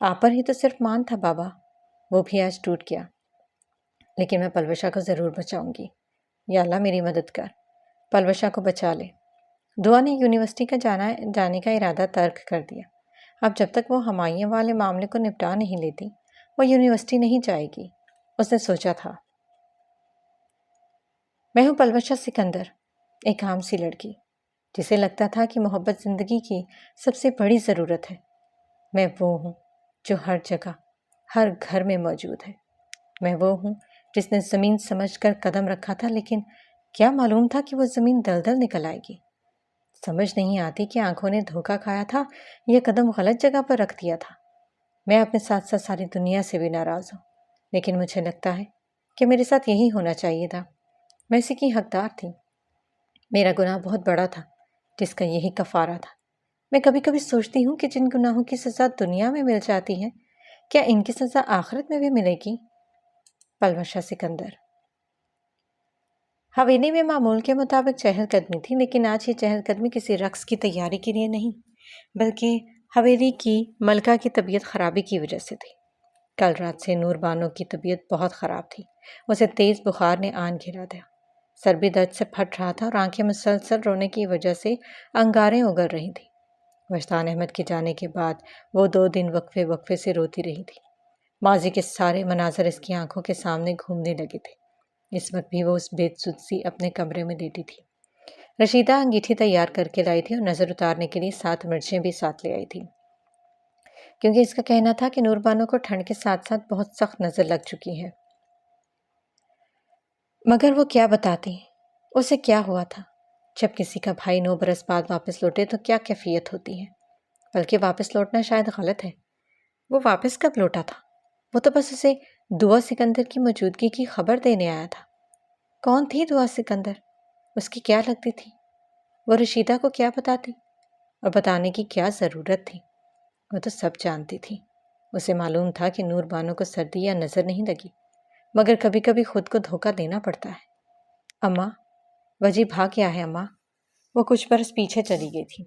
آپ پر ہی تو صرف مان تھا بابا، وہ بھی آج ٹوٹ گیا، لیکن میں پلوشا کو ضرور بچاؤں گی۔ یا اللہ میری مدد کر، پلوشا کو بچا لے۔ دعا نے یونیورسٹی کا جانے کا ارادہ ترک کر دیا۔ اب جب تک وہ ہمایوں والے معاملے کو نپٹا نہیں لیتی وہ یونیورسٹی نہیں جائے گی۔ اس نے سوچا تھا، میں ہوں پلوشا سکندر، ایک عام سی لڑکی جسے لگتا تھا کہ محبت زندگی کی سب سے بڑی ضرورت ہے۔ میں وہ ہوں جو ہر جگہ ہر گھر میں موجود ہے۔ میں وہ ہوں جس نے زمین سمجھ کر قدم رکھا تھا، لیکن کیا معلوم تھا کہ وہ زمین دلدل نکل آئے گی۔ سمجھ نہیں آتی کہ آنکھوں نے دھوکہ کھایا تھا یا قدم غلط جگہ پر رکھ دیا تھا۔ میں اپنے ساتھ ساتھ ساری دنیا سے بھی ناراض ہوں، لیکن مجھے لگتا ہے کہ میرے ساتھ یہی ہونا چاہیے تھا۔ میں اسی کی حقدار تھی۔ میرا گناہ بہت بڑا تھا جس کا یہی کفارہ تھا۔ میں کبھی کبھی سوچتی ہوں کہ جن گناہوں کی سزا دنیا میں مل جاتی ہے، کیا ان کی سزا آخرت میں بھی ملے گی؟ پلوشا سکندر۔ حویلی میں معمول کے مطابق چہل قدمی تھی، لیکن آج یہ چہل قدمی کسی رقص کی تیاری کے لیے نہیں، بلکہ حویلی کی ملکہ کی طبیعت خرابی کی وجہ سے تھی۔ کل رات سے نور بانو کی طبیعت بہت خراب تھی۔ اسے تیز بخار نے آن گھیرا تھا، سر بھی درد سے پھٹ رہا تھا اور آنکھیں مسلسل رونے کی وجہ سے انگاریں اگل رہی تھیں۔ وجدان احمد کے جانے کے بعد وہ 2 دن وقفے وقفے سے روتی رہی تھی۔ ماضی کے سارے مناظر اس کی آنکھوں کے سامنے گھومنے لگے تھے۔ اس وقت بھی وہ اس بے سود سی اپنے کمرے میں لیٹی تھی۔ رشیدہ انگیٹھی تیار کر کے لائی تھی اور نظر اتارنے کے لیے 7 مرچیں بھی ساتھ لے آئی تھی، کیونکہ اس کا کہنا تھا کہ نور بانو کو ٹھنڈ کے ساتھ ساتھ بہت سخت نظر لگ چکی ہے۔ مگر وہ کیا بتاتی، اسے کیا ہوا تھا؟ جب کسی کا بھائی 9 برس بعد واپس لوٹے تو کیا کیفیت ہوتی ہے؟ بلکہ واپس لوٹنا شاید غلط ہے۔ وہ واپس کب لوٹا تھا؟ وہ تو بس اسے دعا سکندر کی موجودگی کی خبر دینے آیا تھا۔ کون تھی دعا سکندر؟ اس کی کیا لگتی تھی؟ وہ رشیدہ کو کیا بتاتی؟ اور بتانے کی کیا ضرورت تھی؟ وہ تو سب جانتی تھی۔ اسے معلوم تھا کہ نور بانو کو سردی یا نظر نہیں لگی، مگر کبھی کبھی خود کو دھوکہ دینا پڑتا ہے۔ اماں، وجہ بھاگ گیا ہے اماں۔ وہ کچھ برس پیچھے چلی گئی تھی۔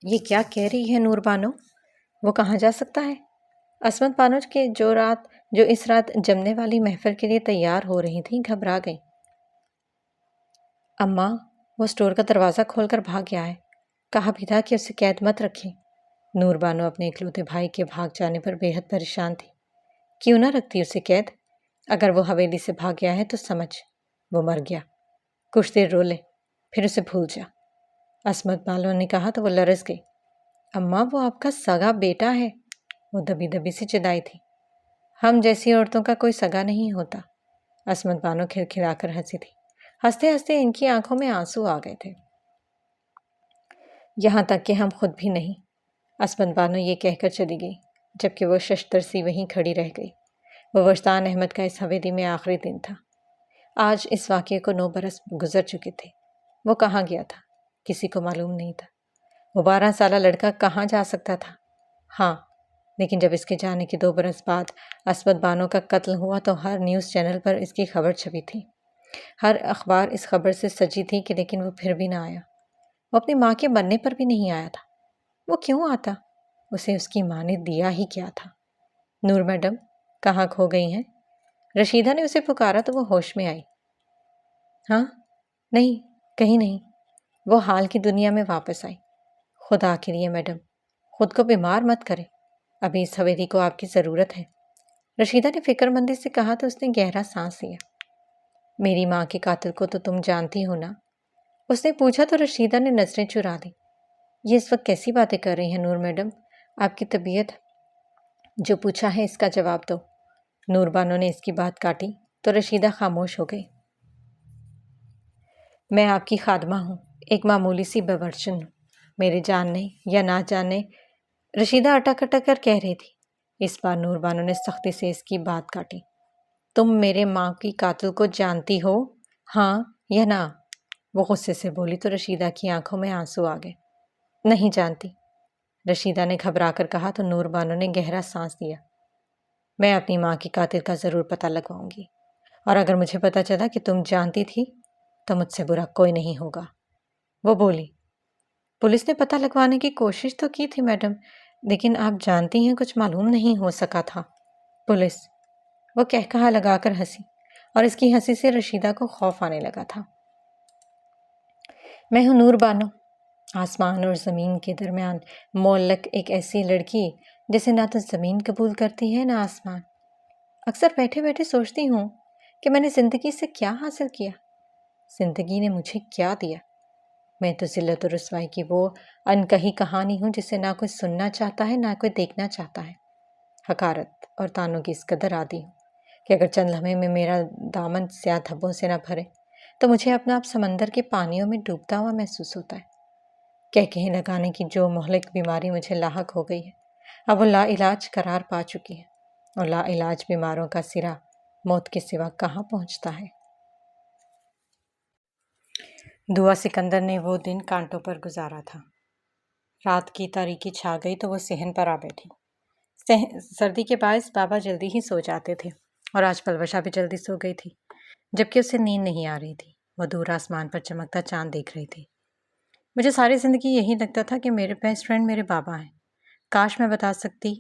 یہ کیا کہہ رہی ہے نور بانو؟ وہ کہاں جا سکتا ہے؟ عصمت بانو کے جو اس رات جمنے والی محفل کے لیے تیار ہو رہی تھیں گھبرا گئی۔ اماں، وہ اسٹور کا دروازہ کھول کر بھاگ گیا ہے۔ کہا بھی تھا کہ اسے قید مت رکھیں۔ نور بانو اپنے اکلوتے بھائی کے بھاگ جانے پر بے حد پریشان تھی۔ کیوں نہ رکھتی اسے قید؟ اگر وہ حویلی سے بھاگ گیا ہے تو سمجھ وہ مر گیا۔ کچھ دیر رو لے، پھر اسے بھول جا۔ عصمت بانو نے کہا تو وہ لرز گئی۔ اماں، وہ آپ کا سگا بیٹا ہے، وہ دبی دبی سے چلائی تھی۔ ہم جیسی عورتوں کا کوئی سگا نہیں ہوتا۔ عصمت بانو کھلکھلا کر ہنسی تھی۔ ہنستے ہنستے ان کی آنکھوں میں آنسو آ گئے تھے۔ یہاں تک کہ ہم خود بھی نہیں، عصمت بانو یہ کہہ کر چلی گئی، جبکہ وہ ششدر سی وہیں کھڑی رہ گئی۔ وہ وجدان احمد کا اس حویلی میں آخری دن تھا۔ آج اس واقعے کو 9 برس گزر چکے تھے۔ وہ کہاں گیا تھا؟ کسی کو معلوم نہیں تھا۔ وہ 12 سالہ لڑکا کہاں جا سکتا تھا؟ ہاں، لیکن جب اس کے جانے کے 2 برس بعد عصمت بانو کا قتل ہوا تو ہر نیوز چینل پر اس کی خبر چھپی تھی۔ ہر اخبار اس خبر سے سجی تھی کہ لیکن وہ پھر بھی نہ آیا۔ وہ اپنی ماں کے مرنے پر بھی نہیں آیا تھا۔ وہ کیوں آتا؟ اسے اس کی ماں نے دیا ہی کیا تھا؟ نور میڈم کہاں کھو گئی ہیں؟ رشیدہ نے اسے پکارا تو وہ ہوش میں آئی۔ ہاں، نہیں، کہیں نہیں۔ وہ حال کی دنیا میں واپس آئی۔ خدا کے لیے میڈم، خود کو بیمار مت کرے، ابھی اس حویلی کو آپ کی ضرورت ہے۔ رشیدہ نے فکر مندی سے کہا تو اس نے گہرا سانس لیا۔ میری ماں کے قاتل کو تو تم جانتی ہو نا؟ اس نے پوچھا تو رشیدہ نے نظریں چرا دیں۔ یہ اس وقت کیسی باتیں کر رہی ہیں نور میڈم؟ آپ کی طبیعت؟ جو پوچھا ہے اس کا جواب دو۔ نور بانو نے اس کی بات کاٹی تو رشیدہ خاموش ہو گئی۔ میں آپ کی خادمہ ہوں، ایک معمولی سی باورچن ہوں۔ میرے جاننے یا نہ جاننے، رشیدہ اٹک اٹک کر کہہ رہی تھی۔ اس بار نور بانو نے سختی سے اس کی بات کاٹی۔ تم میرے ماں کی قاتل کو جانتی ہو، ہاں یا نہ؟ وہ غصے سے بولی تو رشیدہ کی آنکھوں میں آنسو آ گئے۔ نہیں جانتی، رشیدہ نے گھبرا کر کہا تو نور بانو نے گہرا سانس لیا۔ میں اپنی ماں کی قاتل کا ضرور پتہ لگواؤں گی، اور اگر مجھے پتہ چلا کہ تم جانتی تھی تو مجھ سے برا کوئی نہیں ہوگا۔ وہ بولی۔ پولیس نے پتہ لگوانے کی کوشش تو کی تھی میڈم، لیکن آپ جانتی ہیں کچھ معلوم نہیں ہو سکا تھا۔ پولیس، وہ کہا لگا کر ہنسی، اور اس کی ہنسی سے رشیدہ کو خوف آنے لگا تھا۔ میں ہوں نور بانو، آسمان اور زمین کے درمیان معلق ایک ایسی لڑکی جسے نہ تو زمین قبول کرتی ہے نہ آسمان۔ اکثر بیٹھے بیٹھے سوچتی ہوں کہ میں نے زندگی سے کیا حاصل کیا، زندگی نے مجھے کیا دیا۔ میں تو ذلت و رسوائی کی وہ انکہی کہانی ہوں جسے نہ کوئی سننا چاہتا ہے نہ کوئی دیکھنا چاہتا ہے۔ حقارت اور طعنوں کی اس قدر عادی ہوں کہ اگر چند لمحے میں میرا دامن سیاہ دھبوں سے نہ بھرے تو مجھے اپنا آپ سمندر کے پانیوں میں ڈوبتا ہوا محسوس ہوتا ہے۔ کہنے لگانے کی جو مہلک بیماری مجھے لاحق ہو گئی ہے، اب وہ لا علاج قرار پا چکی ہے، اور لا علاج بیماروں کا سرا موت کے سوا کہاں پہنچتا ہے۔ دعا سکندر نے وہ دن کانٹوں پر گزارا تھا۔ رات کی تاریکی چھا گئی تو وہ صحن پر آ بیٹھی۔ سردی کے باعث بابا جلدی ہی سو جاتے تھے، اور آج پلوشا بھی جلدی سو گئی تھی، جبکہ اسے نیند نہیں آ رہی تھی۔ وہ دور آسمان پر چمکتا چاند دیکھ رہی تھی۔ مجھے ساری زندگی یہی لگتا تھا کہ میرے بیسٹ فرینڈ میرے بابا ہیں۔ کاش میں بتا سکتی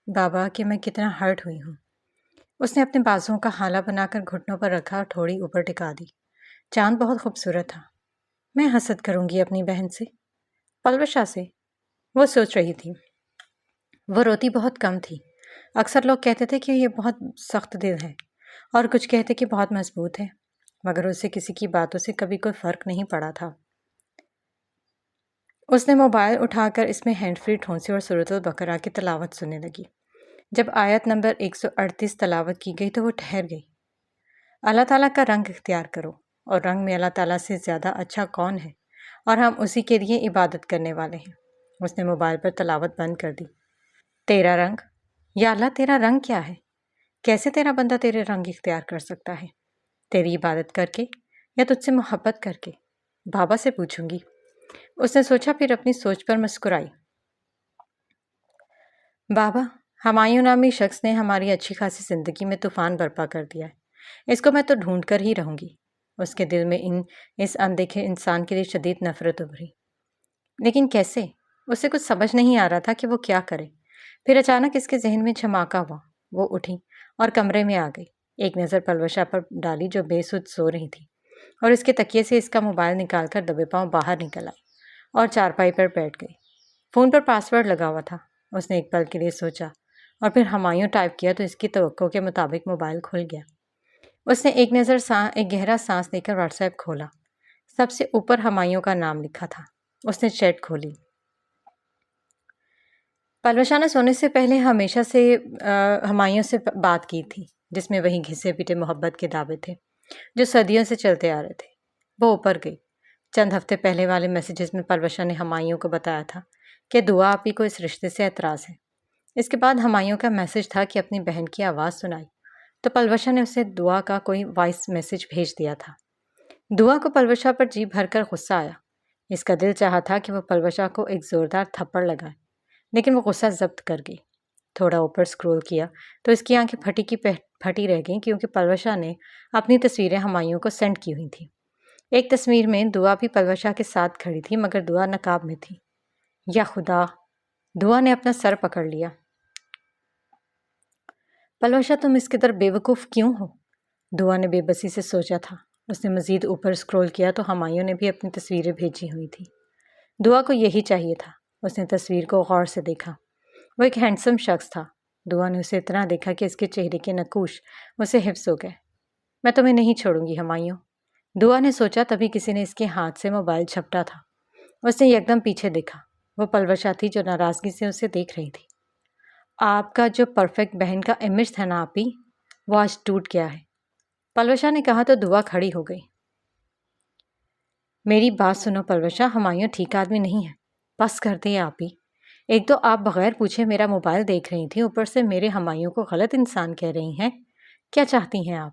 بابا کہ میں کتنا ہرٹ ہوئی ہوں۔ اس نے اپنے بازوؤں کا حالہ بنا کر گھٹنوں پر رکھا اور تھوڑی اوپر ٹکا دی۔ چاند بہت خوبصورت تھا۔ میں حسد کروں گی اپنی بہن سے، پلوشا سے، وہ سوچ رہی تھی۔ وہ روتی بہت کم تھی۔ اکثر لوگ کہتے تھے کہ یہ بہت سخت دل ہے، اور کچھ کہتے کہ بہت مضبوط ہے، مگر اسے کسی کی باتوں سے کبھی کوئی فرق نہیں پڑا تھا۔ اس نے موبائل اٹھا کر اس میں ہینڈ فری ٹھونسی اور سورۃ البقرہ کی تلاوت سننے لگی۔ جب آیت نمبر 138 تلاوت کی گئی تو وہ ٹھہر گئی۔ اللہ تعالیٰ کا رنگ اختیار کرو، اور رنگ میں اللہ تعالیٰ سے زیادہ اچھا کون ہے، اور ہم اسی کے لیے عبادت کرنے والے ہیں۔ اس نے موبائل پر تلاوت بند کر دی۔ تیرا رنگ، یا اللہ تیرا رنگ کیا ہے؟ کیسے تیرا بندہ تیرے رنگ اختیار کر سکتا ہے؟ تیری عبادت کر کے یا تجھ سے محبت کر کے؟ بابا سے پوچھوں گی۔ اس نے سوچا، پھر اپنی سوچ پر مسکرائی۔ بابا، ہمایوں نامی شخص نے ہماری اچھی خاصی زندگی میں طوفان برپا کر دیا ہے۔ اس کو میں تو ڈھونڈ کر ہی رہوں گی۔ اس کے دل میں اس اندیکھے انسان کے لیے شدید نفرت ابھری۔ لیکن کیسے؟ اسے کچھ سمجھ نہیں آ رہا تھا کہ وہ کیا کرے۔ پھر اچانک اس کے ذہن میں جھماکا ہوا۔ وہ اٹھی اور کمرے میں آ گئی۔ ایک نظر پلوشا پر ڈالی جو بے سدھ سو رہی تھی، اور اس کے تکیے سے اس کا موبائل نکال کر دبے پاؤں باہر نکل آئی اور چارپائی پر بیٹھ گئی۔ فون پر پاس ورڈ لگا ہوا تھا۔ اس نے ایک پل کے لیے سوچا، اور پھر ہمایوں ٹائپ کیا تو اس کی توقع کے مطابق موبائل کھل گیا۔ اس نے ایک گہرا سانس لے کر واٹس ایپ کھولا۔ سب سے اوپر ہمایوں کا نام لکھا تھا۔ اس نے چیٹ کھولی۔ پلوشا نے سونے سے پہلے ہمیشہ سے ہمایوں سے بات کی تھی، جس میں وہی گھسے پیٹے محبت کے دعوے تھے جو صدیوں سے چلتے آ رہے تھے۔ وہ اوپر گئی۔ چند ہفتے پہلے والے میسیجز میں پلوشا نے ہمایوں کو بتایا تھا کہ دعا آپی کو اس رشتے سے اعتراض ہے۔ اس کے بعد ہمایوں کا میسیج تھا کہ اپنی بہن کی آواز سنائی، تو پلوشا نے اسے دعا کا کوئی وائس میسیج بھیج دیا تھا۔ دعا کو پلوشا پر جی بھر کر غصہ آیا۔ اس کا دل چاہا تھا کہ وہ پلوشا کو ایک زوردار تھپڑ لگائے، لیکن وہ غصہ ضبط کر گئی۔ تھوڑا اوپر سکرول کیا تو اس کی آنکھیں پھٹی کی پھٹی رہ گئیں، کیونکہ پلوشا نے اپنی تصویریں ہمایوں کو سینڈ کی ہوئی تھیں۔ ایک تصویر میں دعا بھی پلوشا کے ساتھ کھڑی تھی، مگر دعا نقاب میں تھی۔ یا خدا! دعا نے اپنا سر پکڑ لیا۔ پلوشا، تم اس قدر بے وقوف کیوں ہو؟ دعا نے بے بسی سے سوچا تھا۔ اس نے مزید اوپر سکرول کیا تو ہمایوں نے بھی اپنی تصویریں بھیجی ہوئی تھی۔ دعا کو یہی چاہیے تھا۔ اس نے تصویر کو غور سے دیکھا۔ وہ ایک ہینڈسم شخص تھا۔ دعا نے اسے اتنا دیکھا کہ اس کے چہرے کے نقوش اسے حفظ ہو گئے۔ میں تمہیں نہیں چھوڑوں گی ہمایوں، دعا نے سوچا۔ تبھی کسی نے اس کے ہاتھ سے موبائل جھپٹا تھا۔ اس نے یکدم پیچھے دیکھا۔ وہ پلوشا تھی جو ناراضگی سے اسے دیکھ رہی تھی۔ آپ کا جو پرفیکٹ بہن کا امیج تھا نا آپی، وہ آج ٹوٹ گیا ہے، پلوشا نے کہا تو دعا کھڑی ہو گئی۔ میری بات سنو پلوشا، ہمایوں ٹھیک آدمی نہیں ہے۔ بس کر دے آپی۔ ایک تو آپ بغیر پوچھے میرا موبائل دیکھ رہی تھی، اوپر سے میرے ہمایوں کو غلط انسان کہہ رہی ہیں۔ کیا چاہتی ہیں آپ؟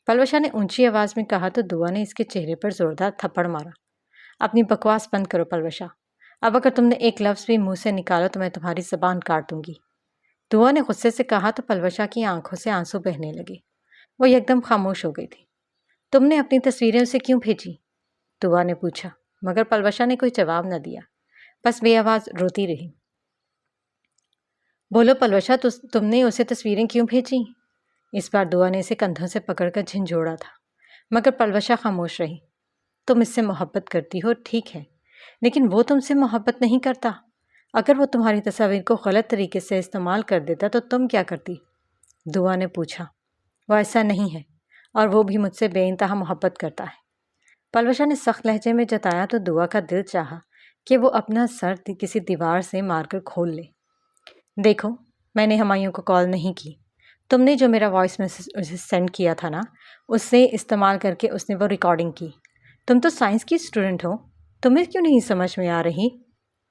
پلوشا نے اونچی آواز میں کہا تو دعا نے اس کے چہرے پر زوردار تھپڑ مارا۔ اپنی بکواس بند کرو پلوشا۔ اب اگر تم نے ایک لفظ بھی منہ سے نکالا تو میں تمہاری زبان کاٹ دوں گی، دعا نے غصے سے کہا تو پلوشا کی آنکھوں سے آنسو بہنے لگے۔ وہ یکدم خاموش ہو گئی تھی۔ تم نے اپنی تصویریں اسے کیوں بھیجی؟ دعا نے پوچھا، مگر پلوشا نے کوئی جواب نہ دیا، بس بے آواز روتی رہی۔ بولو پلوشا، تم نے اسے تصویریں کیوں بھیجی؟ اس بار دعا نے اسے کندھوں سے پکڑ کر جھنجھوڑا تھا، مگر پلوشا خاموش رہی۔ تم اس سے محبت کرتی ہو، ٹھیک ہے، لیکن وہ تم سے محبت نہیں کرتا۔ اگر وہ تمہاری تصاویر کو غلط طریقے سے استعمال کر دیتا تو تم کیا کرتی؟ دعا نے پوچھا۔ وہ ایسا نہیں ہے، اور وہ بھی مجھ سے بے انتہا محبت کرتا ہے، پلوشا نے سخت لہجے میں جتایا تو دعا کا دل چاہا کہ وہ اپنا سر کسی دیوار سے مار کر کھول لے۔ دیکھو، میں نے ہمایوں کو کال نہیں کی۔ تم نے جو میرا وائس میسج اسے سینڈ کیا تھا نا، اس سے استعمال کر کے اس نے وہ ریکارڈنگ کی۔ تم تو سائنس کی اسٹوڈنٹ ہو، تمہیں کیوں نہیں سمجھ میں آ رہی؟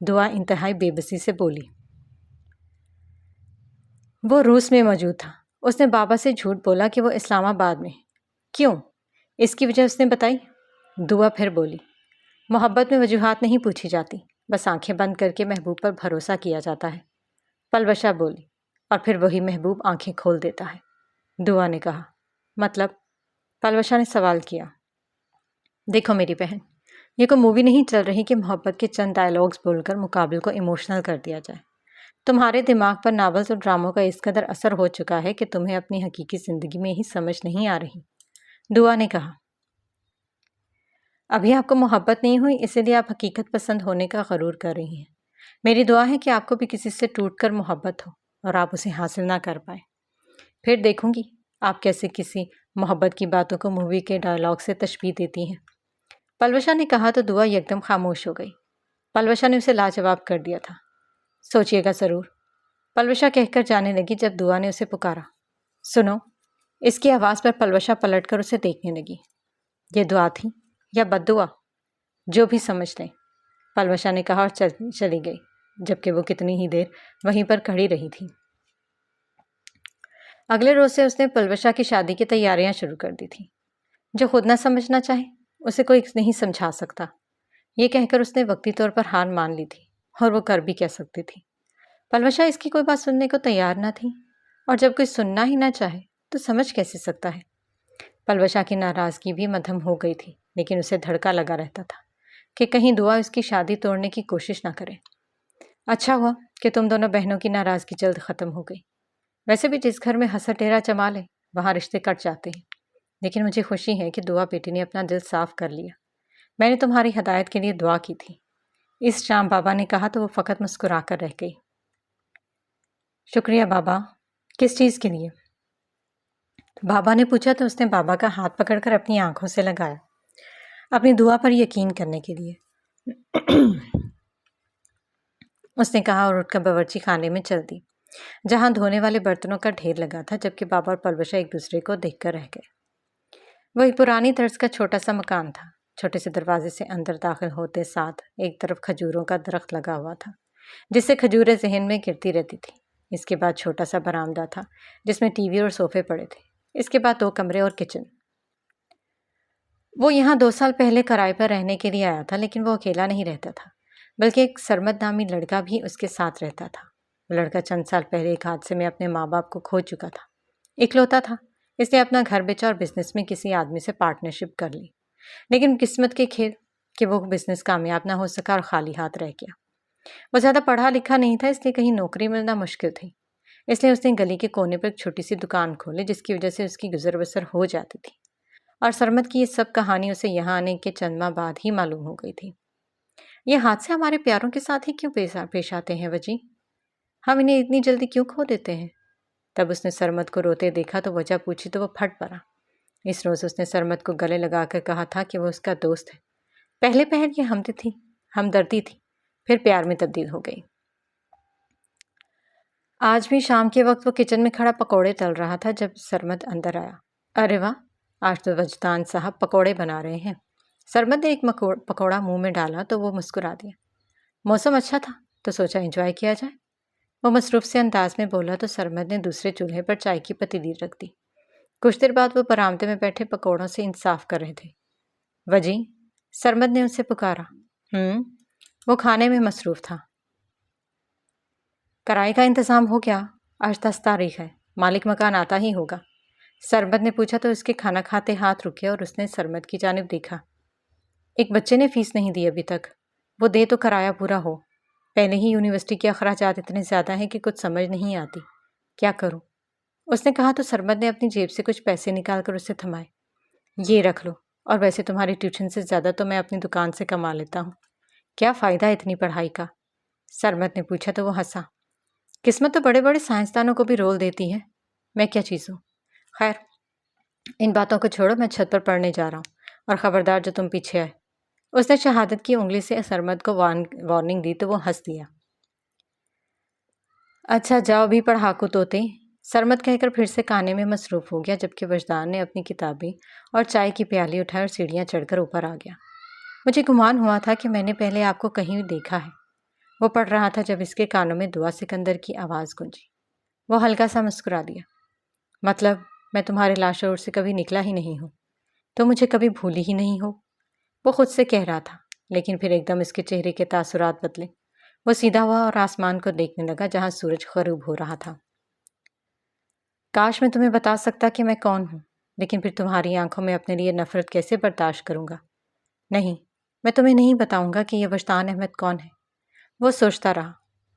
دعا انتہائی بے بسی سے بولی۔ وہ روس میں موجود تھا۔ اس نے بابا سے جھوٹ بولا کہ وہ اسلام آباد میں۔ کیوں؟ اس کی وجہ اس نے بتائی۔ دعا پھر بولی۔ محبت میں وجوہات نہیں پوچھی جاتی، بس آنکھیں بند کر کے محبوب پر بھروسہ کیا جاتا ہے، پلوشا بولی، اور پھر وہی محبوب آنکھیں کھول دیتا ہے۔ دعا نے کہا۔ مطلب؟ پلوشا نے سوال کیا۔ دیکھو میری بہن، یہ کوئی مووی نہیں چل رہی کہ محبت کے چند ڈائلاگز بول کر مقابل کو ایموشنل کر دیا جائے۔ تمہارے دماغ پر ناولز اور ڈراموں کا اس قدر اثر ہو چکا ہے کہ تمہیں اپنی حقیقی زندگی میں ہی سمجھ نہیں آ رہی۔ دعا نے کہا۔ ابھی آپ کو محبت نہیں ہوئی، اسی لیے آپ حقیقت پسند ہونے کا غرور کر رہی ہیں۔ میری دعا ہے کہ آپ کو بھی کسی سے ٹوٹ کر محبت ہو اور آپ اسے حاصل نہ کر پائیں۔ پھر دیکھوں گی آپ کیسے کسی محبت کی باتوں کو مووی کے ڈائلاگ سے تشبیہ دیتی ہیں۔ پلوشا نے کہا تو دعا یکدم خاموش ہو گئی۔ پلوشا نے اسے لاجواب کر دیا تھا۔ سوچئے گا ضرور، پلوشا کہہ کر جانے لگی جب دعا نے اسے پکارا۔ سنو، اس کی آواز پر پلوشا پلٹ کر اسے دیکھنے لگی۔ یہ دعا تھی یا بد دعا؟ جو بھی سمجھ لیں، پلوشا نے کہا اور چلی گئی، جبکہ وہ کتنی ہی دیر وہیں پر کھڑی رہی تھی۔ اگلے روز سے اس نے پلوشا کی شادی کی تیاریاں شروع کر دی تھیں۔ جو خود نہ سمجھنا چاہے اسے کوئی نہیں سمجھا سکتا، یہ کہہ کر اس نے وقتی طور پر ہار مان لی تھی، اور وہ کر بھی کہہ سکتی تھی۔ پلوشا اس کی کوئی بات سننے کو تیار نہ تھی، اور جب کوئی سننا ہی نہ چاہے تو سمجھ کیسے سکتا ہے؟ پلوشا کی ناراضگی بھی مدھم ہو گئی تھی، لیکن اسے دھڑکا لگا رہتا تھا کہ کہیں دعا اس کی شادی توڑنے کی کوشش نہ کرے۔ اچھا ہوا کہ تم دونوں بہنوں کی ناراضگی جلد ختم ہو گئی۔ ویسے بھی جس گھر میں حسد ڈیرا جما لے وہاں رشتے کٹ جاتے ہیں، لیکن مجھے خوشی ہے کہ دعا بیٹی نے اپنا دل صاف کر لیا۔ میں نے تمہاری ہدایت کے لیے دعا کی تھی۔ اس شام بابا نے کہا تو وہ فقط مسکرا کر رہ گئی۔ شکریہ بابا۔ کس چیز کے لیے؟ بابا نے پوچھا تو اس نے بابا کا ہاتھ پکڑ کر اپنی آنکھوں سے لگایا، اپنی دعا پر یقین کرنے کے لیے۔ اس نے کہا اور اٹھ کر باورچی خانے میں چل دی، جہاں دھونے والے برتنوں کا ڈھیر لگا تھا، جبکہ بابا اور پلوشا ایک دوسرے کو دیکھ کر رہ گئے۔ وہ ایک پرانی طرز کا چھوٹا سا مکان تھا۔ چھوٹے سے دروازے سے اندر داخل ہوتے ساتھ ایک طرف کھجوروں کا درخت لگا ہوا تھا، جس سے کھجوریں ذہن میں گرتی رہتی تھی۔ اس کے بعد چھوٹا سا برآمدہ تھا جس میں ٹی وی اور صوفے پڑے تھے۔ اس کے بعد 2 کمرے اور کچن۔ وہ یہاں 2 سال پہلے کرائے پر رہنے کے لیے آیا تھا، لیکن وہ اکیلا نہیں رہتا تھا، بلکہ ایک سرمد نامی لڑکا بھی اس کے ساتھ رہتا تھا۔ وہ لڑکا چند سال پہلے ایک حادثے میں اپنے ماں باپ کو کھو چکا تھا۔ اکلوتا تھا، اس نے اپنا گھر بیچا اور بزنس میں کسی آدمی سے پارٹنرشپ کر لی، لیکن قسمت کے کھیل کہ وہ بزنس کامیاب نہ ہو سکا اور خالی ہاتھ رہ گیا۔ وہ زیادہ پڑھا لکھا نہیں تھا، اس لیے کہیں نوکری ملنا مشکل تھی۔ اس لیے اس نے گلی کے کونے پر ایک چھوٹی سی دکان کھولی، جس کی وجہ سے اس کی گزر بسر ہو جاتی تھی، اور سرمد کی یہ سب کہانی اسے یہاں آنے کے چند ماہ بعد ہی معلوم ہو گئی تھی۔ یہ حادثے ہمارے پیاروں کے ساتھ ہی کیوں پیش آتے ہیں وجی؟ ہم انہیں اتنی جلدی کیوں کھو دیتے ہیں؟ تب اس نے سرمد کو روتے دیکھا تو وجہ پوچھی تو وہ پھٹ پڑا۔ اس روز اس نے سرمد کو گلے لگا کر کہا تھا کہ وہ اس کا دوست ہے۔ پہلے پہل یہ ہمدردی تھی، پھر پیار میں تبدیل ہو گئی۔ آج بھی شام کے وقت وہ کچن میں کھڑا پکوڑے تل رہا تھا جب سرمد اندر آیا۔ ارے واہ، آج تو وجدان صاحب پکوڑے بنا رہے ہیں۔ سرمد نے ایک پکوڑا منہ میں ڈالا تو وہ مسکرا دیا۔ موسم اچھا تھا تو سوچا انجوائے کیا جائے۔ وہ مصروف سے انداز میں بولا تو سرمد نے دوسرے چولہے پر چائے کی پتیلی رکھ دی۔ کچھ دیر بعد وہ برآمدے میں بیٹھے پکوڑوں سے انصاف کر رہے تھے۔ وجی، سرمد نے اسے پکارا۔ وہ کھانے میں مصروف تھا۔ کرائے کا انتظام ہو گیا؟ آج 10 تاریخ ہے، مالک مکان آتا ہی ہوگا۔ سرمد نے پوچھا تو اس کے کھانا کھاتے ہاتھ رکے اور اس نے سرمد کی جانب دیکھا۔ ایک بچے نے فیس نہیں دی ابھی تک، وہ دے تو کرایہ پورا ہو۔ پہلے ہی یونیورسٹی کے اخراجات اتنے زیادہ ہیں کہ کچھ سمجھ نہیں آتی، کیا کروں؟ اس نے کہا تو سرمد نے اپنی جیب سے کچھ پیسے نکال کر اسے تھمائے۔ یہ رکھ لو، اور ویسے تمہاری ٹیوشن سے زیادہ تو میں اپنی دکان سے کما لیتا ہوں، کیا فائدہ اتنی پڑھائی کا؟ سرمد نے پوچھا تو وہ ہنسا۔ قسمت تو بڑے بڑے سائنسدانوں کو بھی رول دیتی ہے، میں کیا چیز ہوں؟ خیر، ان باتوں کو چھوڑو، میں چھت پر پڑھنے جا رہا ہوں، اور خبردار جو تم پیچھے آئے۔ اس نے شہادت کی انگلی سے سرمد کو وارننگ دی تو وہ ہنس دیا۔ اچھا جاؤ بھی پڑھاکو طوطے، سرمد کہہ کر پھر سے کانے میں مصروف ہو گیا، جبکہ وجدان نے اپنی کتابیں اور چائے کی پیالی اٹھائے اور سیڑھیاں چڑھ کر اوپر آ گیا۔ مجھے گمان ہوا تھا کہ میں نے پہلے آپ کو کہیں دیکھا ہے، وہ پڑھ رہا تھا جب اس کے کانوں میں دعا سکندر کی آواز گونجی۔ وہ ہلکا سا مسکرا دیا۔ مطلب میں تمہارے لاشعور سے کبھی نکلا ہی نہیں ہوں، تو مجھے کبھی بھولی ہی نہیں ہو، وہ خود سے کہہ رہا تھا، لیکن پھر ایک دم اس کے چہرے کے تاثرات بدلے۔ وہ سیدھا ہوا اور آسمان کو دیکھنے لگا جہاں سورج غروب ہو رہا تھا۔ کاش میں تمہیں بتا سکتا کہ میں کون ہوں، لیکن پھر تمہاری آنکھوں میں اپنے لیے نفرت کیسے برداشت کروں گا؟ نہیں، میں تمہیں نہیں بتاؤں گا کہ یہ وجدان احمد کون ہے۔ وہ سوچتا رہا۔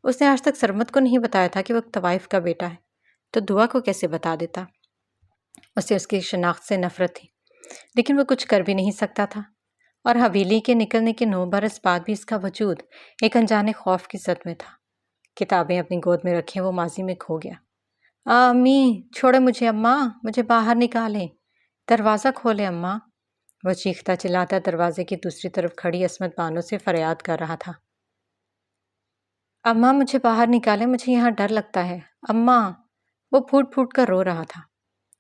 اس نے آج تک سرمد کو نہیں بتایا تھا کہ وہ طوائف کا بیٹا ہے، تو دعا کو کیسے بتا دیتا؟ اسے اس کی شناخت سے نفرت تھی، لیکن وہ کچھ کر بھی نہیں سکتا تھا، اور حویلی کے نکلنے کے 9 برس بعد بھی اس کا وجود ایک انجانے خوف کی زد میں تھا۔ کتابیں اپنی گود میں رکھے وہ ماضی میں کھو گیا۔ امی چھوڑے مجھے، اماں مجھے باہر نکالیں، دروازہ کھولے اماں۔ وہ چیختا چلاتا دروازے کی دوسری طرف کھڑی عصمت بانو سے فریاد کر رہا تھا۔ اماں مجھے باہر نکالیں، مجھے یہاں ڈر لگتا ہے اماں۔ وہ پھوٹ پھوٹ کر رو رہا تھا۔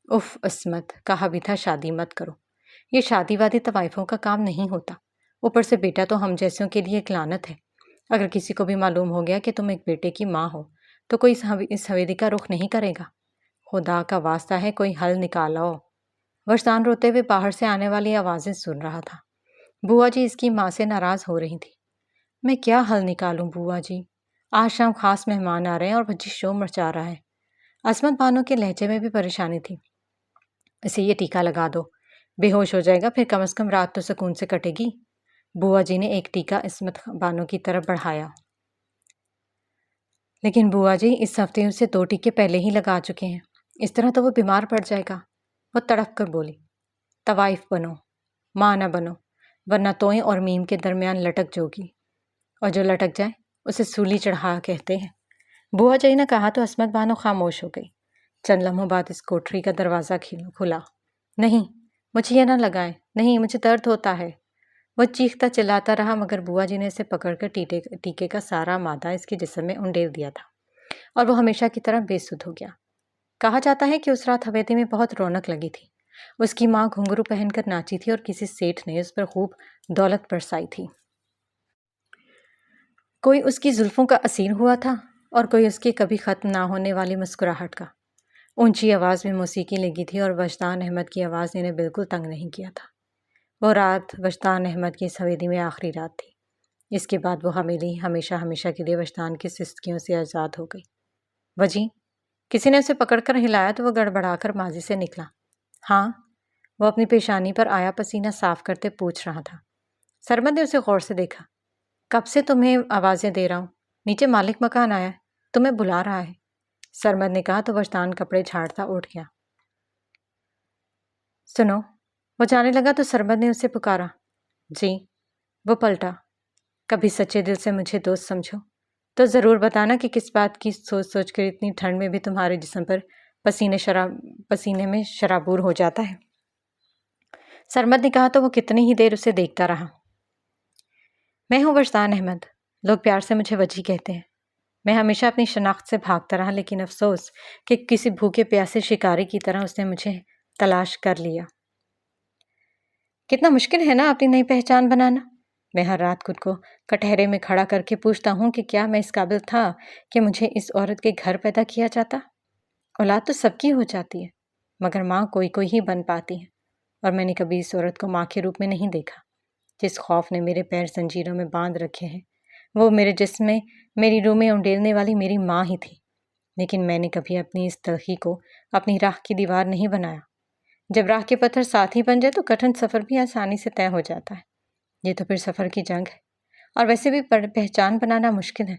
اف عصمت، کہا بھی تھا شادی مت کرو، یہ شادی وادی طوائفوں کا کام نہیں ہوتا، اوپر سے بیٹا تو ہم جیسوں کے لیے ایک لعنت ہے۔ اگر کسی کو بھی معلوم ہو گیا کہ تم ایک بیٹے کی ماں ہو تو کوئی اس حویلی کا رخ نہیں کرے گا۔ خدا کا واسطہ ہے کوئی حل نکالو۔ وجدان روتے ہوئے باہر سے آنے والی آوازیں سن رہا تھا۔ بوا جی اس کی ماں سے ناراض ہو رہی تھی۔ میں کیا حل نکالوں بوا جی؟ آج شام خاص مہمان آ رہے ہیں اور بچی شور مچا رہا ہے۔ عصمت بانو کے لہجے میں بھی پریشانی تھی۔ اسے یہ ٹیکا لگا دو، بے ہوش ہو جائے گا، پھر کم از کم رات تو سکون سے کٹے گی۔ بوا جی نے ایک ٹیکا عصمت بانو کی طرف بڑھایا۔ لیکن بوا جی اس ہفتے اسے 2 ٹیکے پہلے ہی لگا چکے ہیں، اس طرح تو وہ بیمار پڑ جائے گا۔ وہ تڑپ کر بولی۔ طوائف بنو، ماں نہ بنو، ورنہ توئیں اور میم کے درمیان لٹک جوگی، اور جو لٹک جائے اسے سولی چڑھا کہتے ہیں۔ بوا جی نے کہا تو عصمت بانو خاموش ہو گئی۔ چند لمحوں بعد اس کوٹری کا دروازہ کھلا۔ نہیں، مجھے یہ نہ لگائیں، نہیں، مجھے درد ہوتا ہے۔ وہ چیختا چلاتا رہا، مگر بوا جی نے اسے پکڑ کر ٹیکے کا سارا مادہ اس کے جسم میں انڈیل دیا تھا، اور وہ ہمیشہ کی طرح بے سدھ ہو گیا۔ کہا جاتا ہے کہ اس رات حویلی میں بہت رونق لگی تھی۔ اس کی ماں گھنگرو پہن کر ناچی تھی اور کسی سیٹھ نے اس پر خوب دولت برسائی تھی۔ کوئی اس کی زلفوں کا اسیر ہوا تھا اور کوئی اس کی کبھی ختم نہ ہونے والی مسکراہٹ کا۔ اونچی آواز میں موسیقی لگی تھی اور وجدان احمد کی آواز نے انہیں بالکل تنگ نہیں کیا تھا۔ وہ رات وجدان احمد کی اس حویلی میں آخری رات تھی۔ اس کے بعد وہ حویلی ہمیشہ ہمیشہ کے لیے وجدان کی سستیوں سے آزاد ہو گئی۔ وجی، کسی نے اسے پکڑ کر ہلایا تو وہ گڑبڑا کر ماضی سے نکلا۔ ہاں، وہ اپنی پیشانی پر آیا پسینہ صاف کرتے پوچھ رہا تھا۔ سرمد نے اسے غور سے دیکھا۔ کب سے تمہیں آوازیں دے رہا ہوں، نیچے مالک مکان آیا ہے، تمہیں بلا رہا ہے، سرمد نے کہا تو وجدان کپڑے جھاڑتا اٹھ گیا۔ سنو، وہ جانے لگا تو سرمد نے اسے پکارا۔ جی، وہ پلٹا۔ کبھی سچے دل سے مجھے دوست سمجھو تو ضرور بتانا کہ کس بات کی سوچ سوچ کر اتنی ٹھنڈ میں بھی تمہارے جسم پر پسینے میں شرابور ہو جاتا ہے۔ سرمد نے کہا تو وہ کتنی ہی دیر اسے دیکھتا رہا۔ میں ہوں وجدان احمد، لوگ پیار سے مجھے وجی کہتے ہیں۔ میں ہمیشہ اپنی شناخت سے بھاگتا رہا، لیکن افسوس کہ کسی بھوکے پیاسے شکاری کی طرح اس نے مجھے تلاش کر لیا۔ کتنا مشکل ہے نا اپنی نئی پہچان بنانا۔ میں ہر رات خود کو کٹہرے میں کھڑا کر کے پوچھتا ہوں کہ کیا میں اس قابل تھا کہ مجھے اس عورت کے گھر پیدا کیا جاتا؟ اولاد تو سب کی ہو جاتی ہے، مگر ماں کوئی کوئی ہی بن پاتی ہے، اور میں نے کبھی اس عورت کو ماں کے روپ میں نہیں دیکھا۔ جس خوف نے میرے پیر زنجیروں میں باندھ رکھے ہیں وہ میرے جسم میں، میری روح میں انڈیلنے والی میری ماں ہی تھی، لیکن میں نے کبھی اپنی اس تلخی کو اپنی راہ کی دیوار نہیں بنایا۔ جب راہ کے پتھر ساتھ ہی بن جائے تو کٹھن سفر بھی آسانی سے طے ہو جاتا ہے۔ یہ تو پھر سفر کی جنگ ہے، اور ویسے بھی پہچان بنانا مشکل ہے،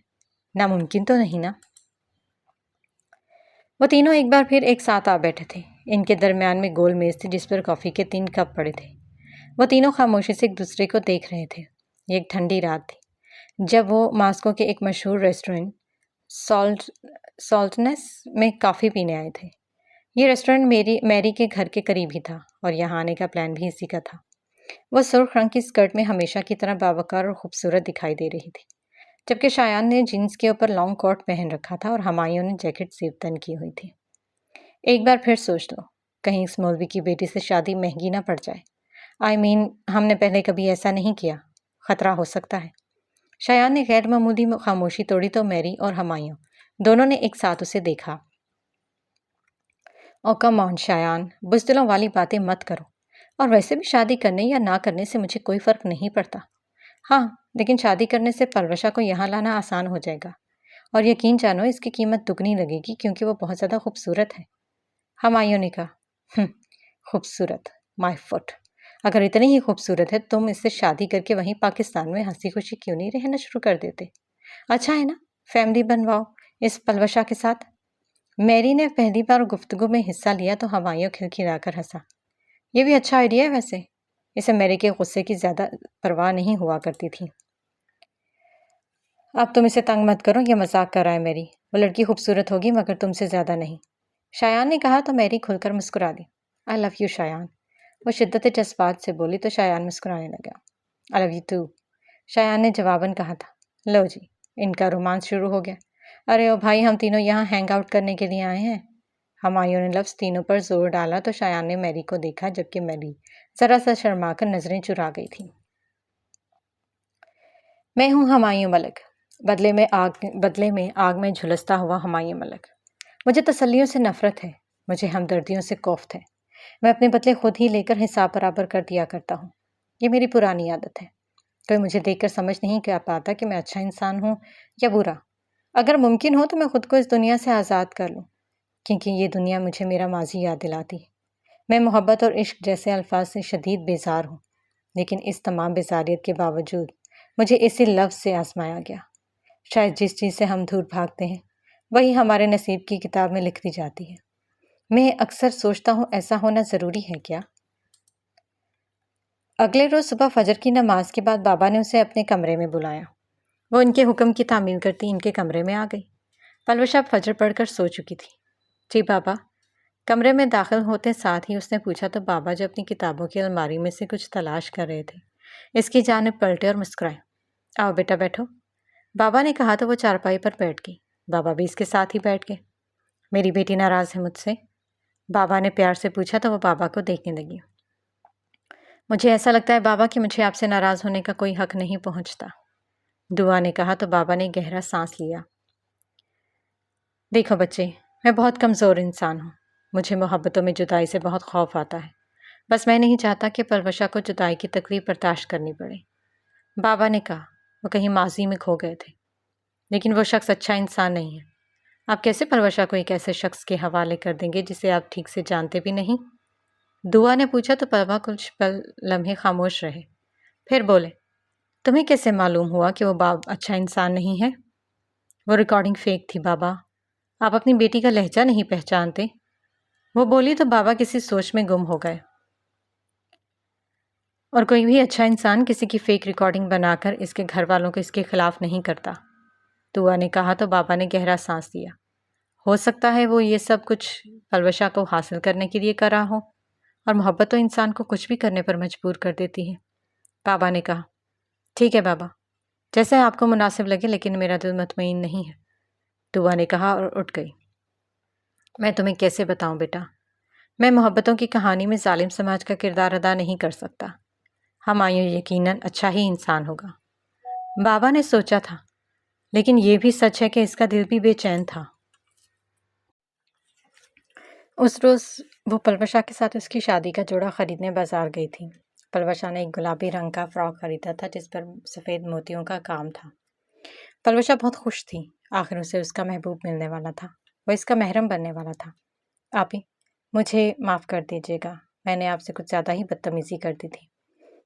ناممکن تو نہیں نا؟ وہ تینوں ایک بار پھر ایک ساتھ آ بیٹھے تھے۔ ان کے درمیان میں گول میز تھی جس پر کافی کے 3 کپ پڑے تھے۔ وہ تینوں خاموشی سے ایک دوسرے کو دیکھ رہے تھے۔ یہ ایک ٹھنڈی رات تھی جب وہ ماسکو کے ایک مشہور ریسٹورنٹ سالٹنس میں کافی پینے آئے تھے۔ یہ ریسٹورنٹ میری کے گھر کے قریب ہی تھا اور یہاں آنے کا پلان بھی اسی کا تھا۔ وہ سرخ رنگ کی اسکرٹ میں ہمیشہ کی طرح باوقار اور خوبصورت دکھائی دے رہی تھی، جبکہ شایان نے جینس کے اوپر لانگ کوٹ پہن رکھا تھا اور ہمایوں نے جیکٹ زیب تن کی ہوئی تھی۔ ایک بار پھر سوچ لو، کہیں اس مولوی کی بیٹی سے شادی مہنگی نہ پڑ جائے۔ ہم نے پہلے کبھی ایسا نہیں کیا، خطرہ ہو سکتا ہے۔ شایان نے غیر معمولی خاموشی توڑی تو میری اور ہمایوں دونوں نے ایک ساتھ اسے دیکھا۔ او کم آن شایان، بزدلوں والی باتیں مت کرو، اور ویسے بھی شادی کرنے یا نہ کرنے سے مجھے کوئی فرق نہیں پڑتا۔ ہاں، لیکن شادی کرنے سے پلوشا کو یہاں لانا آسان ہو جائے گا، اور یقین جانو اس کی قیمت دگنی لگے گی کیونکہ وہ بہت زیادہ خوبصورت ہے۔ ہمایوں نے کہا، خوبصورت مائی فٹ، اگر اتنی ہی خوبصورت ہے تم اس سے شادی کر کے وہیں پاکستان میں ہنسی خوشی کیوں نہیں رہنا شروع کر دیتے؟ اچھا ہے نا، فیملی بنواؤ اس پلوشا کے ساتھ۔ میری نے پہلی بار گفتگو میں حصہ لیا تو ہمایوں کھلکھلا کر ہنسا۔ یہ بھی اچھا آئیڈیا ہے ویسے، اسے میری کے غصے کی زیادہ پرواہ نہیں ہوا کرتی تھی۔ اب تم اسے تنگ مت کرو، یہ مذاق کر رہا ہے میری، وہ لڑکی خوبصورت ہوگی مگر تم سے زیادہ نہیں، شایان نے کہا تو میری کھل کر مسکرا دی۔ آئی لو یو شایان، وہ شدت جذبات سے بولی تو شایان مسکرانے لگا۔ آئی لو یو ٹو، شایان نے جواباً کہا تھا۔ لو جی، ان کا رومانس شروع ہو گیا۔ ارے او بھائی، ہم تینوں یہاں ہینگ آؤٹ کرنے کے لیے آئے ہیں۔ ہمایوں نے لفظ تینوں پر زور ڈالا تو شایان نے میری کو دیکھا، جبکہ میری ذرا سا شرما کر نظریں چرا گئی تھی۔ میں ہوں ہمایوں ملک، بدلے میں آگ میں جھلستا ہوا ہمایوں ملک۔ مجھے تسلیوں سے نفرت ہے، مجھے ہمدردیوں سے کوفت ہے۔ میں اپنے بدلے خود ہی لے کر حساب برابر کر دیا کرتا ہوں، یہ میری پرانی عادت ہے۔ کوئی مجھے دیکھ کر سمجھ نہیں کر پاتا کہ میں اچھا انسان ہوں یا برا۔ اگر ممکن ہو تو میں خود کو اس دنیا سے آزاد کر لوں، کیونکہ یہ دنیا مجھے میرا ماضی یاد دلاتی ہے۔ میں محبت اور عشق جیسے الفاظ سے شدید بیزار ہوں، لیکن اس تمام بیزاریت کے باوجود مجھے اسی لفظ سے آزمایا گیا۔ شاید جس چیز سے ہم دور بھاگتے ہیں وہی ہمارے نصیب کی کتاب میں لکھ دی جاتی ہے۔ میں اکثر سوچتا ہوں ایسا ہونا ضروری ہے کیا؟ اگلے روز صبح فجر کی نماز کے بعد بابا نے اسے اپنے کمرے میں بلایا۔ وہ ان کے حکم کی تعمیل کرتی ان کے کمرے میں آ گئی۔ پلوشا فجر پڑھ کر سو چکی تھی۔ جی بابا، کمرے میں داخل ہوتے ساتھ ہی اس نے پوچھا تو بابا جو اپنی کتابوں کی الماری میں سے کچھ تلاش کر رہے تھے اس کی جانب پلٹے اور مسکرائے۔ آؤ بیٹا بیٹھو، بابا نے کہا تو وہ چارپائی پر بیٹھ گئی۔ بابا بھی اس کے ساتھ ہی بیٹھ گئے۔ میری بیٹی ناراض ہے مجھ سے؟ بابا نے پیار سے پوچھا تو وہ بابا کو دیکھنے لگی۔ مجھے ایسا لگتا ہے بابا کہ مجھے آپ سے ناراض ہونے کا کوئی حق نہیں پہنچتا، دعا نے کہا تو بابا نے گہرا سانس لیا۔ دیکھو بچے، میں بہت کمزور انسان ہوں، مجھے محبتوں میں جدائی سے بہت خوف آتا ہے۔ بس میں نہیں چاہتا کہ پلوشا کو جدائی کی تکلیف برداشت کرنی پڑے۔ بابا نے کہا، وہ کہیں ماضی میں کھو گئے تھے، لیکن وہ شخص اچھا انسان نہیں ہے۔ آپ کیسے پلوشا کو ایک ایسے شخص کے حوالے کر دیں گے جسے آپ ٹھیک سے جانتے بھی نہیں؟ دعا نے پوچھا تو بابا کچھ پل لمحے خاموش رہے، پھر بولے، تمہیں کیسے معلوم ہوا کہ وہ اچھا انسان نہیں ہے؟ وہ ریکارڈنگ فیک تھی بابا، آپ اپنی بیٹی کا لہجہ نہیں پہچانتے؟ وہ بولی تو بابا کسی سوچ میں گم ہو گئے۔ اور کوئی بھی اچھا انسان کسی کی فیک ریکارڈنگ بنا کر اس کے گھر والوں کو اس کے خلاف نہیں کرتا، دعا نے کہا تو بابا نے گہرا سانس لیا۔ ہو سکتا ہے وہ یہ سب کچھ پلوشا کو حاصل کرنے کے لیے کر رہا ہو، اور محبت تو انسان کو کچھ بھی کرنے پر مجبور کر دیتی ہے۔ بابا نے کہا، ٹھیک ہے بابا، جیسے آپ کو مناسب لگے، لیکن میرا دل مطمئن نہیں ہے، دعا نے کہا اور اٹھ گئی۔ میں تمہیں کیسے بتاؤں بیٹا، میں محبتوں کی کہانی میں ظالم سماج کا کردار ادا نہیں کر سکتا۔ ہمایوں یقیناً اچھا ہی انسان ہوگا، بابا نے سوچا تھا، لیکن یہ بھی سچ ہے کہ اس کا دل بھی بے چین تھا۔ اس روز وہ پلوشا کے ساتھ اس کی شادی کا جوڑا خریدنے بازار گئی تھی۔ پلوشا نے ایک گلابی رنگ کا فراک خریدا تھا جس پر سفید موتیوں کا کام تھا۔ پلوشا بہت خوش تھی، آخر اسے اس کا محبوب ملنے والا تھا، وہ اس کا محرم بننے والا تھا۔ آپی، مجھے معاف کر دیجیے گا، میں نے آپ سے کچھ زیادہ ہی بدتمیزی کر دی تھی۔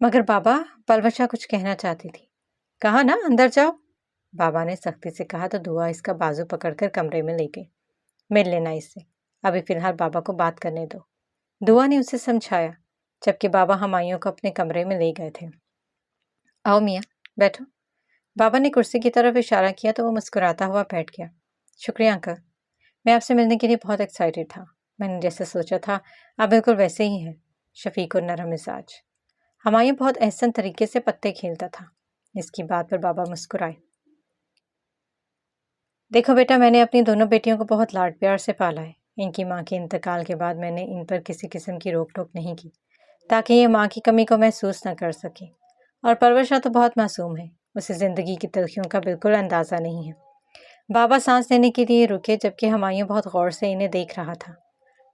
مگر بابا، پلوشا کچھ کہنا چاہتی تھی۔ کہا نا اندر جاؤ، بابا نے سختی سے کہا تو دعا اس کا بازو پکڑ کر کمرے میں لے گئی۔ مل لینا اس سے، ابھی فی الحال بابا کو بات کرنے دو، دعا نے اسے سمجھایا، جبکہ بابا ہمایوں کو اپنے کمرے میں لے گئے تھے۔ آؤ میاں، بیٹھو۔ بابا نے کرسی کی طرف اشارہ کیا تو وہ مسکراتا ہوا بیٹھ گیا۔ شکریہ انکل، میں آپ سے ملنے کے لیے بہت ایکسائٹیڈ تھا۔ میں نے جیسے سوچا تھا آپ بالکل ویسے ہی ہیں، شفیق اور نرم مزاج۔ ہمایوں بہت احسن طریقے سے پتے کھیلتا تھا۔ اس کی بات پر بابا مسکرائے۔ دیکھو بیٹا، میں نے اپنی دونوں بیٹیوں کو بہت لاڈ پیار سے پالا ہے۔ ان کی ماں کے انتقال کے بعد میں نے ان پر کسی قسم کی روک ٹوک نہیں کی تاکہ یہ ماں کی کمی کو محسوس نہ کر سکیں۔ اور پرورشا تو بہت معصوم ہے، اسے زندگی کی تلخیوں کا بالکل اندازہ نہیں ہے۔ بابا سانس لینے کے لیے رکے جبکہ ہمایوں بہت غور سے انہیں دیکھ رہا تھا۔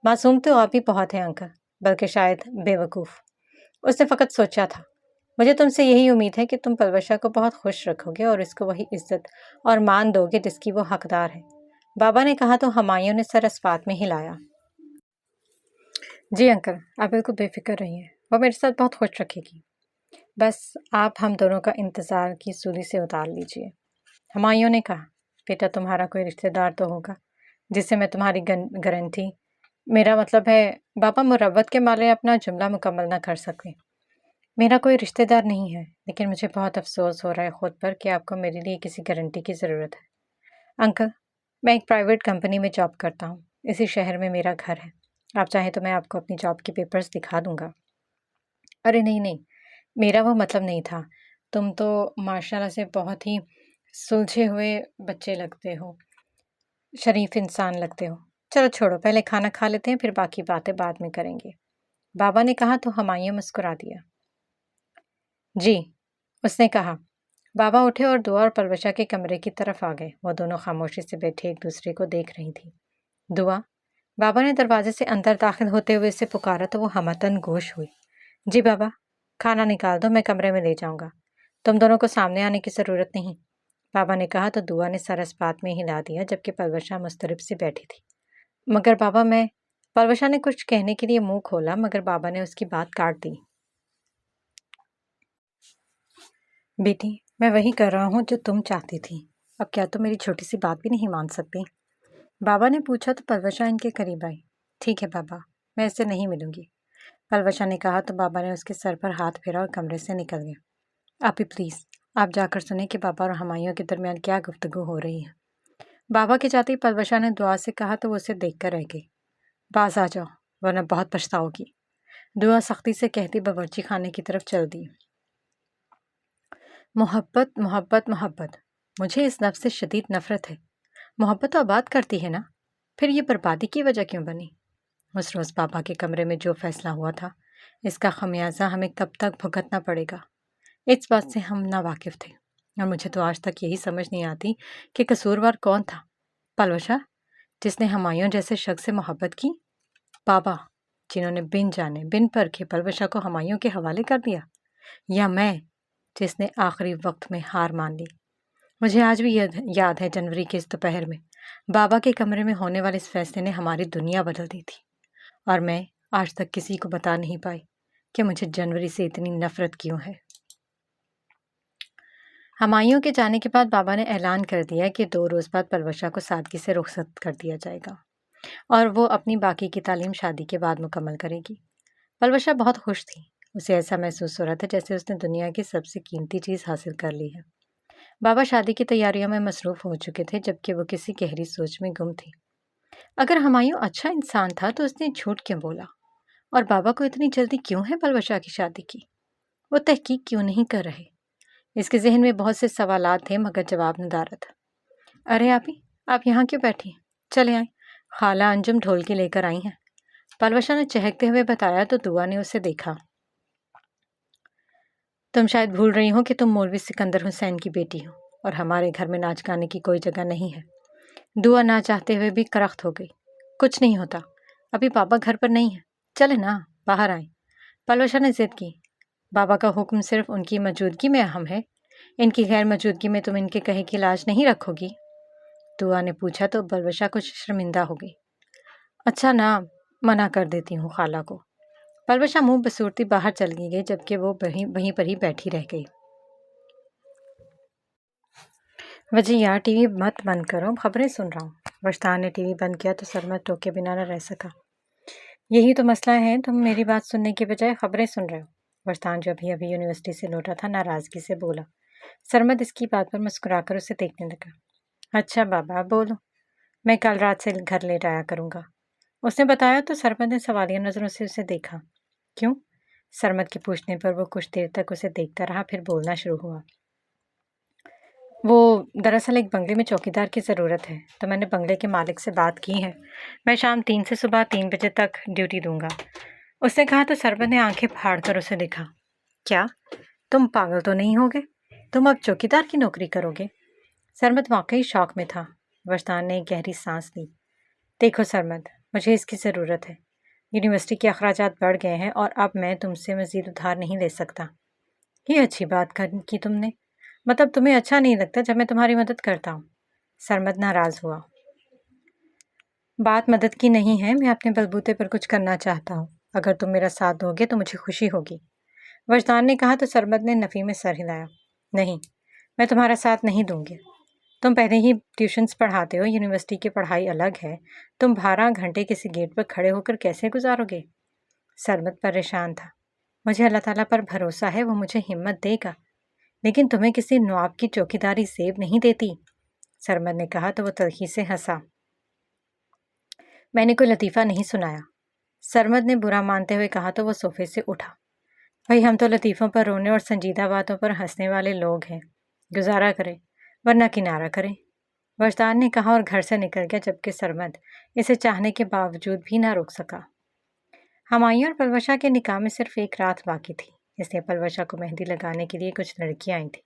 معصوم تو آپ بھی بہت ہیں انکل، بلکہ شاید بے وقوف۔ اس نے فقط سوچا تھا، مجھے تم سے یہی امید ہے کہ تم پلوشا کو بہت خوش رکھو گے اور اس کو وہی عزت اور مان دو گے جس کی وہ حقدار ہے۔ بابا نے کہا تو ہمایوں نے سر اسپات میں ہلایا۔ جی انکل، آپ بالکل بے فکر رہیے، وہ میرے ساتھ بہت خوش رکھے گی۔ بس آپ ہم دونوں کا انتظار کی سولی سے اتار لیجیے۔ ہمایوں نے کہا، بیٹا تمہارا کوئی رشتہ دار تو ہوگا جس سے میں تمہاری گارنٹی، میرا مطلب ہے بابا مروت کے مالے اپنا جملہ مکمل نہ کر سکے۔ میرا کوئی رشتہ دار نہیں ہے، لیکن مجھے بہت افسوس ہو رہا ہے خود پر کہ آپ کو میرے لیے کسی گارنٹی کی ضرورت ہے۔ انکل، میں ایک پرائیویٹ کمپنی میں جاب کرتا ہوں، اسی شہر میں میرا گھر ہے۔ آپ چاہیں تو میں آپ کو اپنی جاب کے پیپرز دکھا دوں گا۔ ارے نہیں نہیں، میرا وہ مطلب نہیں تھا۔ تم تو ماشاءاللہ سے بہت ہی سلجھے ہوئے بچے لگتے ہو، شریف انسان لگتے ہو۔ چلو چھوڑو، پہلے کھانا کھا لیتے ہیں، پھر باقی باتیں بعد میں کریں گے، بابا نے کہا تو ہمایوں مسکرا دیا۔ جی، اس نے کہا۔ بابا اٹھے اور دعا اور پلوشا کے کمرے کی طرف آ گئے۔ وہ دونوں خاموشی سے بیٹھے ایک دوسرے کو دیکھ رہی تھی۔ دعا، بابا نے دروازے سے اندر داخل ہوتے ہوئے اسے پکارا تو وہ ہمتن گوش ہوئی۔ جی بابا، کھانا نکال دو، میں کمرے میں لے جاؤں گا، تم دونوں کو سامنے آنے کی ضرورت نہیں، بابا نے کہا تو دعا نے سر اسپات میں ہلا دیا جبکہ پلوشا مضطرب سے بیٹھی تھی۔ مگر بابا پلوشا نے کچھ کہنے کے لیے منہ کھولا مگر بابا نے اس کی بات کاٹ دی۔ بیٹی، میں وہی کر رہا ہوں جو تم چاہتی تھی، اب کیا تم میری چھوٹی سی بات بھی نہیں مان سکتی؟ بابا نے پوچھا تو پلوشا ان کے قریب آئی۔ ٹھیک ہے بابا، میں اس سے نہیں ملوں گی، پلوشا نے کہا تو بابا نے اس کے سر پر ہاتھ پھیرا اور کمرے سے نکل گئے۔ آپ ہی پلیز، آپ جا کر سنیں کہ بابا اور ہمایوں کے درمیان کیا گفتگو ہو رہی ہے۔ بابا کے جاتے ہی پلوشا نے دعا سے کہا تو وہ اسے دیکھ کر رہ گئی۔ باز آ جاؤ ورنہ بہت پچھتاؤ گی، دعا سختی سے کہتی باورچی خانے کی طرف چل دی۔ محبت محبت محبت، مجھے اس لفظ سے شدید نفرت ہے۔ محبت تو آباد کرتی ہے نا، پھر یہ بربادی کی وجہ کیوں بنی؟ اس روز بابا کے کمرے میں جو فیصلہ ہوا تھا، اس کا خمیازہ ہمیں کب تک بھگتنا پڑے گا، اس بات سے ہم ناواقف تھے، اور مجھے تو آج تک یہی سمجھ نہیں آتی کہ قصوروار کون تھا، پلوشا جس نے ہمایوں جیسے شخص سے محبت کی، بابا جنہوں نے بن جانے بن پرکھے پلوشا کو ہمایوں کے حوالے کر دیا، یا میں جس نے آخری وقت میں ہار مان لی۔ مجھے آج بھی یاد ہے جنوری کے اس دوپہر میں بابا کے کمرے میں ہونے والے اس فیصلے نے ہماری دنیا بدل دی تھی، اور میں آج تک کسی کو بتا نہیں پائی کہ مجھے جنوری سے اتنی نفرت کیوں ہے۔ ہمایوں کے جانے کے بعد بابا نے اعلان کر دیا کہ 2 روز بعد پلوشا کو سادگی سے رخصت کر دیا جائے گا اور وہ اپنی باقی کی تعلیم شادی کے بعد مکمل کرے گی۔ پلوشا بہت خوش تھی، اسے ایسا محسوس ہو رہا تھا جیسے اس نے دنیا کی سب سے قیمتی چیز حاصل کر لی ہے۔ بابا شادی کی تیاریوں میں مصروف ہو چکے تھے جبکہ وہ کسی گہری سوچ میں گم تھی۔ اگر ہمایوں اچھا انسان تھا تو اس نے جھوٹ کیوں بولا، اور بابا کو اتنی جلدی کیوں ہے پلوشا کی شادی کی؟ وہ تحقیق کیوں نہیں کر رہے؟ اس کے ذہن میں بہت سے سوالات تھے مگر جواب ندارت۔ ارے آپ یہاں کیوں بیٹھی؟ چلے آئیں، خالہ انجم ڈھولکی لے کر آئی ہیں، پلوشا نے چہکتے ہوئے بتایا تو دعا نے اسے دیکھا۔ تم شاید بھول رہی ہو کہ تم مولوی سکندر حسین کی بیٹی ہو اور ہمارے گھر میں ناچ گانے کی کوئی جگہ نہیں ہے۔ دعا نہ چاہتے ہوئے بھی کرخت ہو گئی۔ کچھ نہیں ہوتا، ابھی بابا گھر پر نہیں ہے، چلے نا باہر آئیں۔ پلوشا نے ضد کی۔ بابا کا حکم صرف ان کی موجودگی میں اہم ہے، ان کی غیر موجودگی میں تم ان کے کہے کی لاج نہیں رکھو گی؟ دعا نے پوچھا تو پلوشا کچھ شرمندہ ہو گئی۔ اچھا نا، منع کر دیتی ہوں خالہ کو، پلوشا منہ بصورتی باہر چلی گئی جبکہ وہ وہیں پر ہی بیٹھی رہ گئی۔ وجہ یار ٹی وی مت بند کرو، خبریں سن رہا ہوں۔ وجدان نے ٹی وی بند کیا تو سرمد ٹوکے بنا نہ رہ سکا۔ یہی تو مسئلہ ہے، تم میری بات سننے کے بجائے خبریں سن رہے ہو۔ وجدان جو ابھی یونیورسٹی سے لوٹا تھا ناراضگی سے بولا۔ سرمد اس کی بات پر مسکرا کر اسے دیکھنے لگا۔ اچھا بابا بولو، میں کل رات سے گھر لیٹ آیا کروں گا، اس نے بتایا تو سرمد نے سوالیہ نظروں سے اسے دیکھا۔ کیوں؟ سرمد کے پوچھنے پر وہ کچھ دیر تک اسے دیکھتا رہا، پھر بولنا شروع ہوا۔ وہ دراصل ایک بنگلے میں چوکیدار کی ضرورت ہے، تو میں نے بنگلے کے مالک سے بات کی ہے، میں شام 3 سے صبح 3 بجے تک ڈیوٹی دوں گا، اس نے کہا تو سرمد نے آنکھیں پھاڑ کر اسے دیکھا۔ کیا تم پاگل تو نہیں ہوگے؟ تم اب چوکیدار کی نوکری کرو گے؟ سرمد واقعی شوق میں تھا۔ وجدان نے ایک گہری سانس لی۔ دیکھو سرمد، مجھے اس کی ضرورت ہے، یونیورسٹی کے اخراجات بڑھ گئے ہیں اور اب میں تم سے مزید ادھار نہیں لے سکتا۔ یہ اچھی بات کی تم نے، مطلب تمہیں اچھا نہیں لگتا جب میں تمہاری مدد کرتا ہوں؟ سرمد ناراض ہوا۔ بات مدد کی نہیں ہے، میں اپنے بلبوتے پر کچھ کرنا چاہتا ہوں، اگر تم میرا ساتھ دو گے تو مجھے خوشی ہوگی۔ وجدان نے کہا تو سرمد نے نفی میں سر ہلایا۔ نہیں، میں تمہارا ساتھ نہیں دوں گی، تم پہلے ہی ٹیوشنز پڑھاتے ہو، یونیورسٹی کی پڑھائی الگ ہے، تم 12 گھنٹے کسی گیٹ پر کھڑے ہو کر کیسے گزارو گے؟ سرمد پریشان تھا۔ مجھے اللہ تعالیٰ پر بھروسہ ہے، وہ مجھے ہمت دے گا، لیکن تمہیں کسی نواب کی چوکیداری زیب نہیں دیتی، سرمد نے کہا تو وہ تلخی سے ہنسا۔ میں نے کوئی لطیفہ نہیں سنایا، سرمد نے برا مانتے ہوئے کہا تو وہ صوفے سے اٹھا۔ بھائی ہم تو لطیفوں پر رونے اور سنجیدہ باتوں پر ہنسنے والے لوگ ہیں، گزارا کریں ورنہ کنارہ کریں، وجدان نے کہا اور گھر سے نکل گیا، جبکہ سرمد اسے چاہنے کے باوجود بھی نہ روک سکا۔ ہمایوں اور پلوشا کے نکاح میں صرف ایک رات باقی تھی، اس لیے پلوشا کو مہندی لگانے کے لیے کچھ لڑکیاں آئی تھیں۔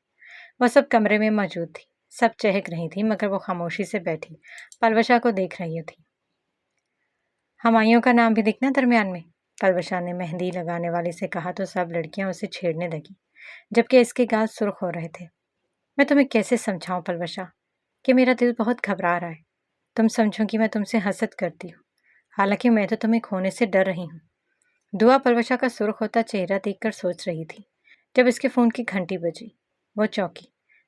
وہ سب کمرے میں موجود تھی، سب چہک رہی تھی مگر وہ خاموشی سے بیٹھی پلوشا کو دیکھ رہی تھی۔ ہمایوں کا نام بھی لکھنا درمیان میں، پلوشا نے مہندی لگانے والی سے کہا تو سب لڑکیاں اسے چھیڑنے لگیں، جبکہ اس کے گال سرخ ہو رہے تھے۔ میں تمہیں کیسے سمجھاؤں پلوشا کہ میرا دل بہت گھبرا رہا ہے، تم سمجھو کہ میں تم سے حسد کرتی ہوں، حالانکہ میں تو تمہیں کھونے سے ڈر رہی ہوں۔ دعا پلوشا کا سرخ ہوتا چہرہ دیکھ کر سوچ رہی تھی، جب اس کے فون کی گھنٹی بجی وہ چونکی،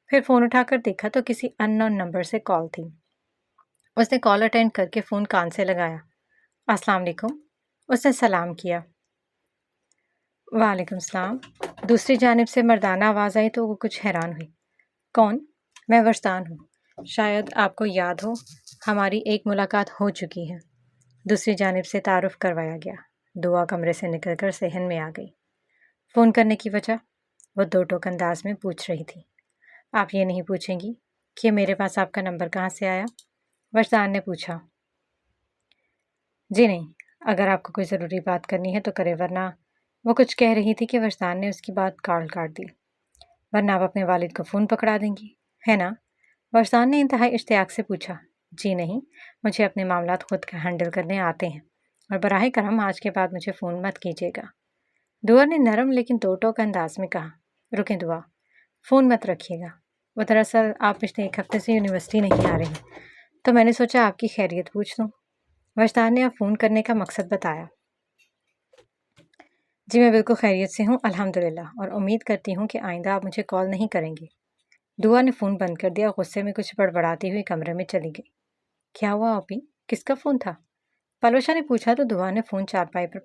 پھر فون اٹھا کر دیکھا تو کسی ان نون نمبر سے کال تھی۔ اس نے کال اٹینڈ کر کے فون کان سے لگایا۔ السلام علیکم، اس نے سلام کیا۔ وعلیکم السلام۔ دوسری جانب سے مردانہ آواز آئی تو وہ کچھ حیران ہوئی۔ کون؟ میں وجدان ہوں، شاید آپ کو یاد ہو ہماری ایک ملاقات ہو چکی ہے۔ دوسری جانب سے تعارف کروایا گیا۔ دعا کمرے سے نکل کر صحن میں آ گئی۔ فون کرنے کی وجہ؟ وہ دو ٹوک انداز میں پوچھ رہی تھی۔ آپ یہ نہیں پوچھیں گی کہ میرے پاس آپ کا نمبر کہاں سے آیا؟ وجدان نے پوچھا۔ جی نہیں، اگر آپ کو کوئی ضروری بات کرنی ہے تو کرے، ورنہ وہ کچھ کہہ رہی تھی کہ وجدان نے اس کی بات کاٹ دی۔ ورنہ آپ اپنے والد کو فون پکڑا دیں گی، ہے نا؟ وجدان نے انتہائی اشتیاق سے پوچھا۔ جی نہیں، مجھے اپنے معاملات خود ہینڈل کرنے آتے ہیں، اور براہ کرم آج کے بعد مجھے فون مت کیجیے گا، دعا نے نرم لیکن دو ٹوک انداز میں کہا۔ رکیں دعا، فون مت رکھیے گا، وہ دراصل آپ پچھلے 1 ہفتے سے یونیورسٹی نہیں آ رہی، تو میں نے سوچا آپ کی خیریت پوچھ لوں۔ وجدان نے اب فون کرنے کا مقصد بتایا۔ جی میں بالکل خیریت سے ہوں الحمدللہ، اور امید کرتی ہوں کہ آئندہ آپ مجھے کال نہیں کریں گے۔ دعا نے فون بند کر دیا اور غصے میں کچھ بڑبڑاتی ہوئی کمرے میں چلی گئی۔ کیا ہوا اوپی؟ کس کا فون تھا؟ پلوشا نے پوچھا تو دعا نے فون چارپائی پر